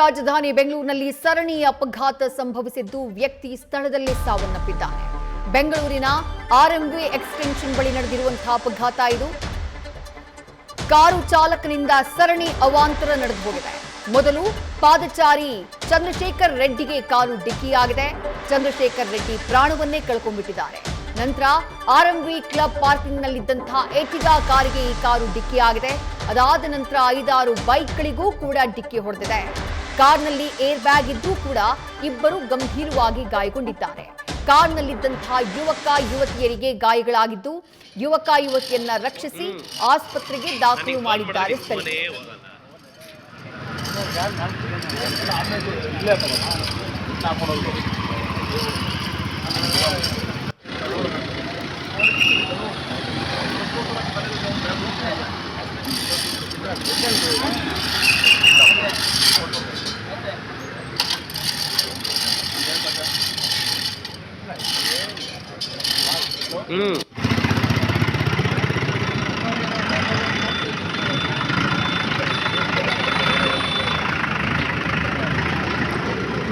ರಾಜಧಾನಿ ಬೆಂಗಳೂರಿನಲ್ಲಿ ಸರಣಿ ಅಪಘಾತ ಸಂಭವಿಸಿದ್ದು ವ್ಯಕ್ತಿ ಸ್ಥಳದಲ್ಲೇ ಸಾವನ್ನಪ್ಪಿದ್ದಾನೆ. ಬೆಂಗಳೂರಿನ ಆರ್ಎಂವಿ ಎಕ್ಸ್ಟೆನ್ಷನ್ ಬಳಿ ನಡೆದಿರುವಂತಹ ಅಪಘಾತ ಇದು. ಕಾರು ಚಾಲಕನಿಂದ ಸರಣಿ ಅವಾಂತರ ನಡೆದು ಹೋಗಿದೆ. ಮೊದಲು ಪಾದಚಾರಿ ಚಂದ್ರಶೇಖರ್ ರೆಡ್ಡಿಗೆ ಕಾರು ಡಿಕ್ಕಿಯಾಗಿದೆ. ಚಂದ್ರಶೇಖರ್ ರೆಡ್ಡಿ ಪ್ರಾಣವನ್ನೇ ಕಳ್ಕೊಂಡ್ಬಿಟ್ಟಿದ್ದಾರೆ. ನಂತರ ಆರ್ಎಂವಿ ಕ್ಲಬ್ ಪಾರ್ಕಿಂಗ್ನಲ್ಲಿದ್ದಂತಹ ಎಟಿಗಾ ಕಾರಿಗೆ ಈ ಕಾರು ಡಿಕ್ಕಿಯಾಗಿದೆ. ಅದಾದ ನಂತರ 5-6 ಬೈಕ್ಗಳಿಗೂ ಕೂಡ ಡಿಕ್ಕಿ ಹೊಡೆದಿದೆ. ಕಾರ್ನಲ್ಲಿ ಏರ್ ಬ್ಯಾಗ್ ಇದ್ರೂ ಕೂಡ ಇಬ್ಬರು ಗಂಭೀರವಾಗಿ ಗಾಯಗೊಂಡಿದ್ದಾರೆ. ಕಾರ್ನಲ್ಲಿದ್ದಂತಹ ಯುವಕ ಯುವತಿಯರಿಗೆ ಗಾಯಗಳಾಗಿದ್ದು ಯುವಕ ಯುವತಿಯನ್ನ ರಕ್ಷಿಸಿ ಆಸ್ಪತ್ರೆಗೆ ದಾಖಲು ಮಾಡಿದ್ದಾರೆ ಸ್ಥಳೀಯರು.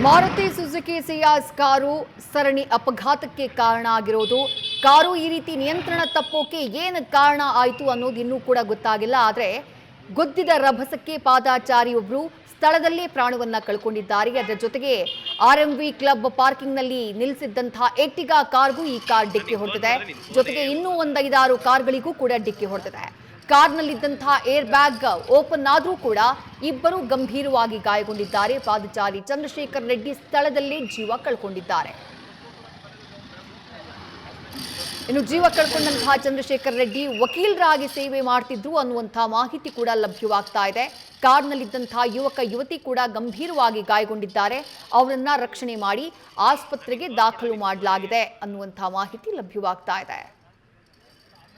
ಮಾರುತಿ ಸುಜುಕಿ ಸಿಯಾಸ್ ಕಾರು ಸರಣಿ ಅಪಘಾತಕ್ಕೆ ಕಾರಣ ಆಗಿರೋದು. ಕಾರು ಈ ರೀತಿ ನಿಯಂತ್ರಣ ತಪ್ಪೋಕೆ ಏನು ಕಾರಣ ಆಯಿತು ಅನ್ನೋದು ಇನ್ನೂ ಕೂಡ ಗೊತ್ತಾಗಿಲ್ಲ. ಆದರೆ ಗುದ್ದಿದ ರಭಸಕ್ಕೆ ಪಾದಚಾರಿಯೊಬ್ಬರು ಸ್ಥಳದಲ್ಲೇ ಪ್ರಾಣವನ್ನ ಕಳ್ಕೊಂಡಿದ್ದಾರೆ. ಅದರ ಜೊತೆಗೆ ಆರ್ಎಂವಿ ಕ್ಲಬ್ ಪಾರ್ಕಿಂಗ್ನಲ್ಲಿ ನಿಲ್ಲಿಸಿದ್ದಂತಹ ಎಟಿಗಾ ಕಾರ್ಗೂ ಈ ಕಾರ್ ಡಿಕ್ಕಿ ಹೊಡೆದಿದೆ. ಜೊತೆಗೆ ಇನ್ನೂ 5-6 ಕಾರ್ಗಳಿಗೂ ಕೂಡ ಡಿಕ್ಕಿ ಹೊಡೆದಿದೆ. ಕಾರ್ನಲ್ಲಿದ್ದಂತಹ ಏರ್ ಬ್ಯಾಗ್ ಓಪನ್ ಆದರೂ ಕೂಡ ಇಬ್ಬರು ಗಂಭೀರವಾಗಿ ಗಾಯಗೊಂಡಿದ್ದಾರೆ. ಪಾದಚಾರಿ ಚಂದ್ರಶೇಖರ್ ರೆಡ್ಡಿ ಸ್ಥಳದಲ್ಲೇ ಜೀವ ಕಳ್ಕೊಂಡಿದ್ದಾರೆ. ಇನ್ನು ಜೀವ ಕಳ್ಕೊಂಡಂತಹ ಚಂದ್ರಶೇಖರ್ ರೆಡ್ಡಿ ವಕೀಲರಾಗಿ ಸೇವೆ ಮಾಡ್ತಿದ್ರು ಅನ್ನುವಂತಹ ಮಾಹಿತಿ ಕೂಡ ಲಭ್ಯವಾಗ್ತಾ ಇದೆ. ಕಾರ್ನಲ್ಲಿದ್ದಂತಹ ಯುವಕ ಯುವತಿ ಕೂಡ ಗಂಭೀರವಾಗಿ ಗಾಯಗೊಂಡಿದ್ದಾರೆ. ಅವರನ್ನ ರಕ್ಷಣೆ ಮಾಡಿ ಆಸ್ಪತ್ರೆಗೆ ದಾಖಲು ಮಾಡಲಾಗಿದೆ ಅನ್ನುವಂತಹ ಮಾಹಿತಿ ಲಭ್ಯವಾಗ್ತಾ ಇದೆ.